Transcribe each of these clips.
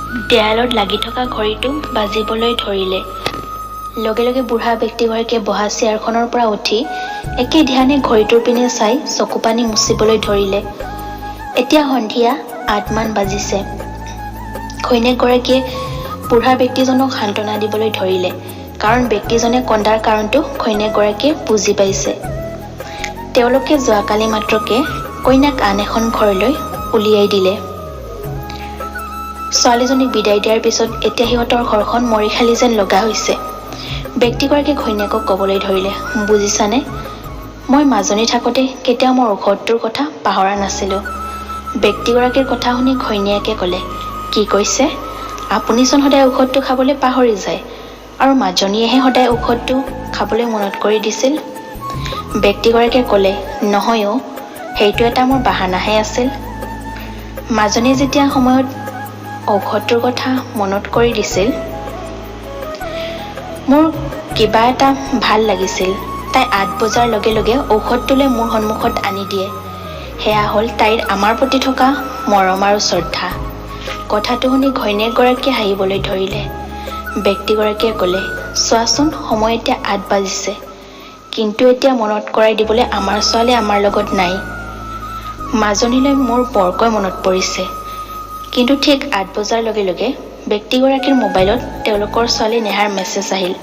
দেৱালত লাগি থকা ঘড়ীটো বাজিবলৈ ধৰিলে। লগে লগে বুঢ়া ব্যক্তিগৰাকীয়ে বহা চেয়াৰখনৰ পৰা উঠি একে ধ্যানে ঘড়ীটোৰ পিনে চাই চকুপানী মুচিবলৈ ধৰিলে। এতিয়া সন্ধিয়া ৮ মান বাজিছে। ঘৈণীয়েকগৰাকীয়ে বুঢ়া ব্যক্তিজনক সান্তনা দিবলৈ ধৰিলে, কাৰণ ব্যক্তিজনে কন্দাৰ কাৰণটো ঘৈণীয়েকগৰাকীয়ে বুজি পাইছে। তেওঁলোকে যোৱাকালি মাত্ৰকে কইনাক আন এখন ঘৰলৈ উলিয়াই দিলে। ছোৱালীজনীক বিদায় দিয়াৰ পিছত এতিয়া সিহঁতৰ ঘৰখন মৰিখালি যেন লগা হৈছে। ব্যক্তিগৰাকীয়ে ঘৈণীয়েকক ক'বলৈ ধৰিলে, বুজিছানে, মই মাজনী থাকোঁতে কেতিয়াও মোৰ ঔষধটোৰ কথা পাহৰা নাছিলোঁ। ব্যক্তিগৰাকীৰ কথা শুনি ঘৈণীয়েকে ক'লে, কি কৈছে? আপুনিচোন সদায় ঔষধটো খাবলৈ পাহৰি যায়, আৰু মাজনীয়েহে সদায় ঔষধটো খাবলৈ মনত কৰি দিছিল। ব্যক্তিগৰাকীয়ে ক'লে, নহয় অ', সেইটো এটা মোৰ বাহানাহে আছিল। মাজনীয়ে যেতিয়া সময়ত ঔষধটোৰ কথা মনত কৰি দিছিল, মোৰ কিবা এটা ভাল লাগিছিল। তাই ৮ বজাৰ লগে লগে ঔষধটোলৈ মোৰ সন্মুখত আনি দিয়ে। সেয়া হ'ল তাইৰ আমাৰ প্ৰতি থকা মৰম আৰু শ্ৰদ্ধা। কথাটো শুনি ঘৈণীয়েকগৰাকীয়ে হাঁহিবলৈ ধৰিলে। ব্যক্তিগৰাকীয়ে ক'লে, চোৱাচোন, সময় এতিয়া ৮ বাজিছে, কিন্তু এতিয়া মনত কৰাই দিবলৈ আমাৰ ছোৱালী আমাৰ লগত নাই। মাজনীলৈ মোৰ বৰকৈ মনত পৰিছে। কিন্তু ঠিক ৮ বজাৰ লগে লগে ব্যক্তিগৰাকীৰ মোবাইলত তেওঁলোকৰ ছোৱালী নেহাৰ মেছেজ আহিল,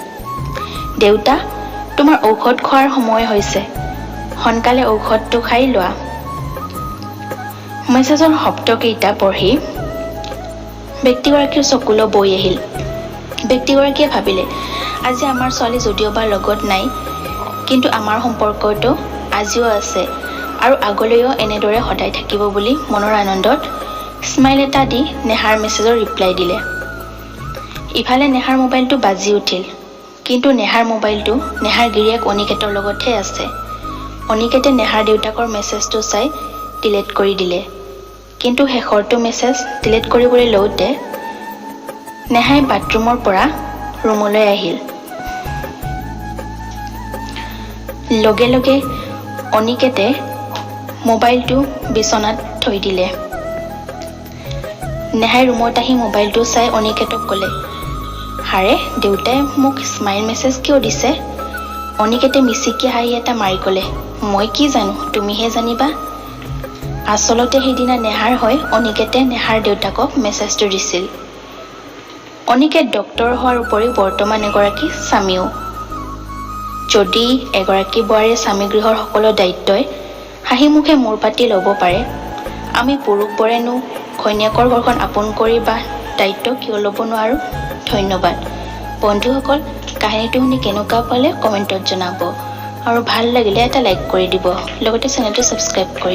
দেউতা, তোমাৰ ঔষধ খোৱাৰ সময় হৈছে, সোনকালে ঔষধটো খাই লোৱা। মেছেজৰ শব্দকেইটা পঢ়ি ব্যক্তিগৰাকীৰ চকুলো বৈ আহিল। ব্যক্তিগৰাকীয়ে ভাবিলে, আজি আমাৰ ছোৱালী যদিওবা লগত নাই, কিন্তু আমাৰ সম্পৰ্কটো আজিও আছে আৰু আগলৈও এনেদৰে সদায় থাকিব বুলি মনৰ আনন্দত স্মাইল এটা দি নেহাৰ মেছেজৰ ৰিপ্লাই দিলে। ইফালে নেহাৰ মোবাইলটো বাজি উঠিল, কিন্তু নেহাৰ মোবাইলটো নেহাৰ গিৰিয়েক অনিকেতৰ লগতহে আছে। অনিকেতে নেহাৰ দেউতাকৰ মেছেজটো চাই ডিলিট কৰি দিলে, কিন্তু শেষৰটো মেছেজ ডিলিট কৰিবলৈ লওঁতে নেহাই বাথৰুমৰ পৰা ৰুমলৈ আহিল। লগে লগে অনিকেতে মোবাইলটো বিচনাত থৈ দিলে। নেহাই ৰুমত আহি মোবাইলটো চাই অনিকেতক ক'লে, হাৰে, দেউতাই মোক স্মাইল মেছেজ কিয় দিছে? অনিকেতে মিচিকি হাঁহি এটা মাৰি ক'লে, মই কি জানো, তুমিহে জানিবা। আচলতে সেইদিনা নেহাৰ হৈ অনিকেতে নেহাৰ দেউতাকক মেছেজটো দিছিল। অনিকেত ডক্তৰ হোৱাৰ উপৰিও বৰ্তমান এগৰাকী স্বামীও। যদি এগৰাকী বোৱাৰীয়ে স্বামীগৃহৰ সকলো দায়িত্বই হাঁহি মুখে মূৰ পাতি ল'ব পাৰে, আমি পুৰুষবোৰেনো ঘৈণীয়েকৰ ঘৰখন আপোন কৰি বা দায়িত্ব কিয় ল'ব নোৱাৰোঁ? ধন্যবাদ। বন্ধুসকল, কাহিনীটো শুনি কেনেকুৱা পালে কমেণ্টত জনাব, আৰু ভাল লাগিলে এটা লাইক কৰি দিব, লগতে চেনেলটো ছাবস্ক্ৰাইব কৰি